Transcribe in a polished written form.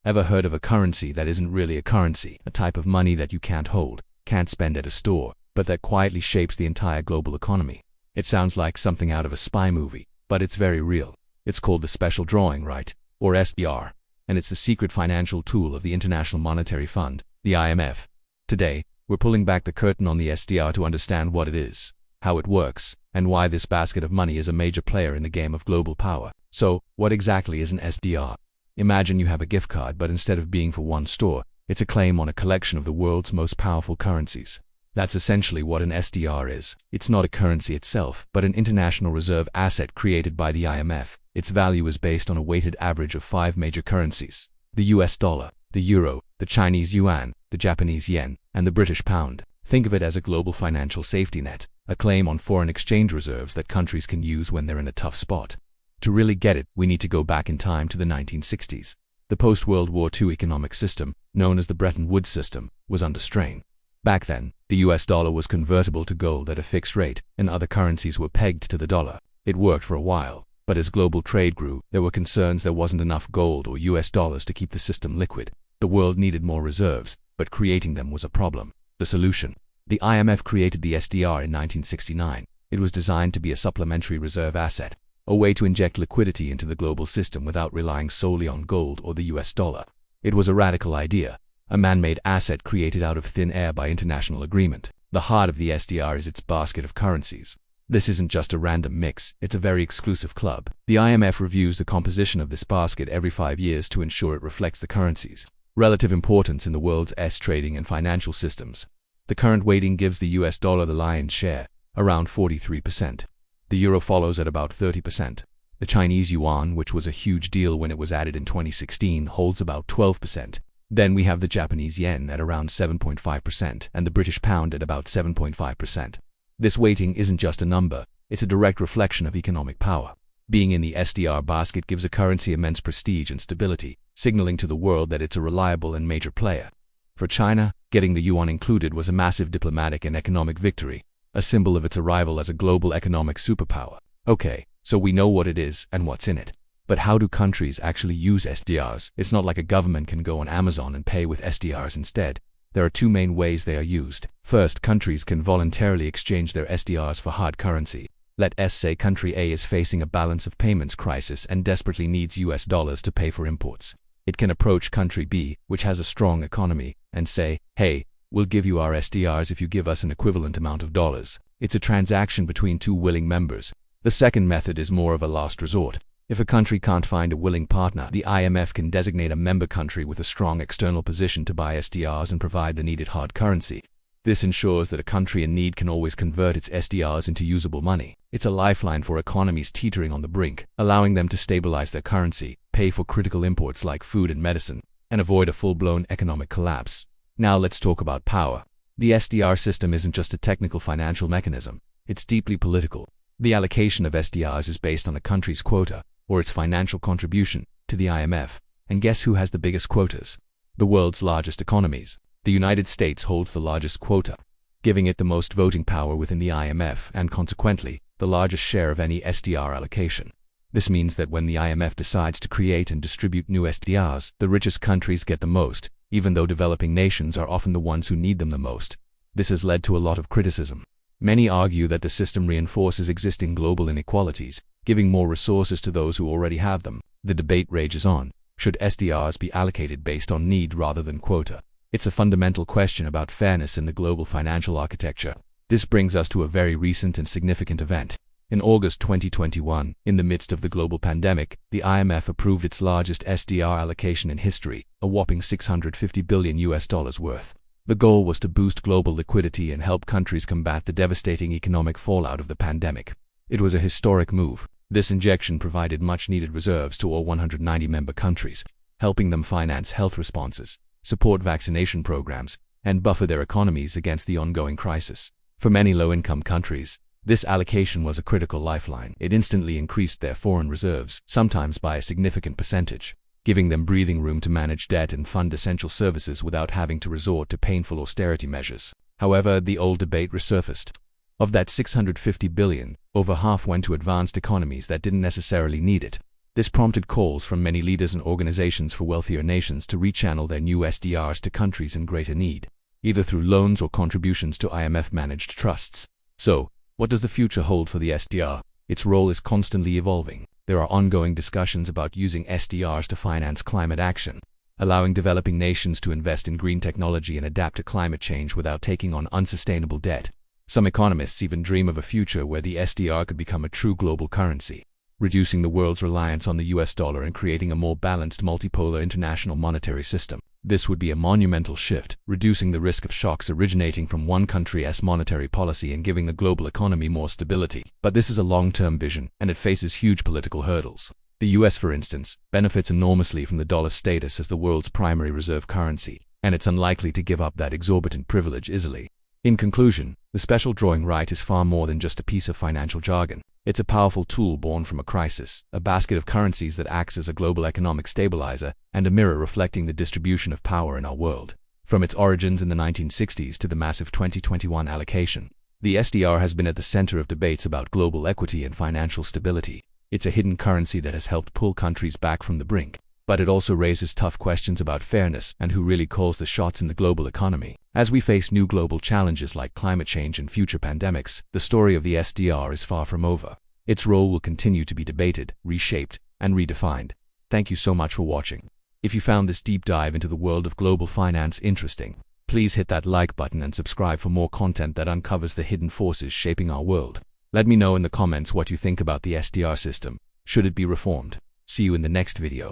Ever heard of a currency that isn't really a currency, a type of money that you can't hold, can't spend at a store, but that quietly shapes the entire global economy? It sounds like something out of a spy movie, but it's very real. It's called the special drawing right, or SDR, and it's the secret financial tool of the International Monetary Fund, the IMF. Today, we're pulling back the curtain on the SDR to understand what it is, how it works, and why this basket of money is a major player in the game of global power. So, what exactly is an SDR? Imagine you have a gift card, but instead of being for one store, it's a claim on a collection of the world's most powerful currencies. That's essentially what an SDR is. It's not a currency itself, but an international reserve asset created by the IMF. Its value is based on a weighted average of 5 major currencies: the US dollar, the euro, the Chinese yuan, the Japanese yen, and the British pound. Think of it as a global financial safety net, a claim on foreign exchange reserves that countries can use when they're in a tough spot. To really get it, we need to go back in time to the 1960s. The post-World War II economic system, known as the Bretton Woods system, was under strain. Back then, the US dollar was convertible to gold at a fixed rate, and other currencies were pegged to the dollar. It worked for a while, but as global trade grew, there were concerns there wasn't enough gold or US dollars to keep the system liquid. The world needed more reserves, but creating them was a problem. The solution? The IMF created the SDR in 1969. It was designed to be a supplementary reserve asset, a way to inject liquidity into the global system without relying solely on gold or the US dollar. It was a radical idea, a man-made asset created out of thin air by international agreement. The heart of the SDR is its basket of currencies. This isn't just a random mix, it's a very exclusive club. The IMF reviews the composition of this basket every 5 years to ensure it reflects the currency's relative importance in the world's trading and financial systems. The current weighting gives the US dollar the lion's share, around 43%. The euro follows at about 30%. The Chinese yuan, which was a huge deal when it was added in 2016, holds about 12%. Then we have the Japanese yen at around 7.5% and the British pound at about 7.5%. This weighting isn't just a number, it's a direct reflection of economic power. Being in the SDR basket gives a currency immense prestige and stability, signaling to the world that it's a reliable and major player. For China, getting the yuan included was a massive diplomatic and economic victory, a symbol of its arrival as a global economic superpower. Okay, so we know what it is and what's in it. But how do countries actually use SDRs? It's not like a government can go on Amazon and pay with SDRs instead. There are 2 main ways they are used. First, countries can voluntarily exchange their SDRs for hard currency. Let's say country A is facing a balance of payments crisis and desperately needs US dollars to pay for imports. It can approach country B, which has a strong economy, and say, "Hey, we'll give you our SDRs if you give us an equivalent amount of dollars." It's a transaction between 2 willing members. The second method is more of a last resort. If a country can't find a willing partner, the IMF can designate a member country with a strong external position to buy SDRs and provide the needed hard currency. This ensures that a country in need can always convert its SDRs into usable money. It's a lifeline for economies teetering on the brink, allowing them to stabilize their currency, pay for critical imports like food and medicine, and avoid a full-blown economic collapse. Now let's talk about power. The SDR system isn't just a technical financial mechanism, it's deeply political. The allocation of SDRs is based on a country's quota, or its financial contribution, to the IMF. And guess who has the biggest quotas? The world's largest economies. The United States holds the largest quota, giving it the most voting power within the IMF and consequently, the largest share of any SDR allocation. This means that when the IMF decides to create and distribute new SDRs, the richest countries get the most, even though developing nations are often the ones who need them the most. This has led to a lot of criticism. Many argue that the system reinforces existing global inequalities, giving more resources to those who already have them. The debate rages on. Should SDRs be allocated based on need rather than quota? It's a fundamental question about fairness in the global financial architecture. This brings us to a very recent and significant event. In August 2021, in the midst of the global pandemic, the IMF approved its largest SDR allocation in history, a whopping $650 billion worth. The goal was to boost global liquidity and help countries combat the devastating economic fallout of the pandemic. It was a historic move. This injection provided much-needed reserves to all 190 member countries, helping them finance health responses, support vaccination programs, and buffer their economies against the ongoing crisis. For many low-income countries, this allocation was a critical lifeline. It instantly increased their foreign reserves, sometimes by a significant percentage, giving them breathing room to manage debt and fund essential services without having to resort to painful austerity measures. However, the old debate resurfaced. Of that $650 billion, over half went to advanced economies that didn't necessarily need it. This prompted calls from many leaders and organizations for wealthier nations to rechannel their new SDRs to countries in greater need, either through loans or contributions to IMF-managed trusts. So, what does the future hold for the SDR? Its role is constantly evolving. There are ongoing discussions about using SDRs to finance climate action, allowing developing nations to invest in green technology and adapt to climate change without taking on unsustainable debt. Some economists even dream of a future where the SDR could become a true global currency, reducing the world's reliance on the US dollar and creating a more balanced multipolar international monetary system. This would be a monumental shift, reducing the risk of shocks originating from one country's monetary policy and giving the global economy more stability. But this is a long-term vision, and it faces huge political hurdles. The US, for instance, benefits enormously from the dollar's status as the world's primary reserve currency, and it's unlikely to give up that exorbitant privilege easily. In conclusion, the special drawing right is far more than just a piece of financial jargon. It's a powerful tool born from a crisis, a basket of currencies that acts as a global economic stabilizer, and a mirror reflecting the distribution of power in our world. From its origins in the 1960s to the massive 2021 allocation, the SDR has been at the center of debates about global equity and financial stability. It's a hidden currency that has helped pull countries back from the brink. But it also raises tough questions about fairness and who really calls the shots in the global economy. As we face new global challenges like climate change and future pandemics, the story of the SDR is far from over. Its role will continue to be debated, reshaped, and redefined. Thank you so much for watching. If you found this deep dive into the world of global finance interesting, please hit that like button and subscribe for more content that uncovers the hidden forces shaping our world. Let me know in the comments what you think about the SDR system. Should it be reformed? See you in the next video.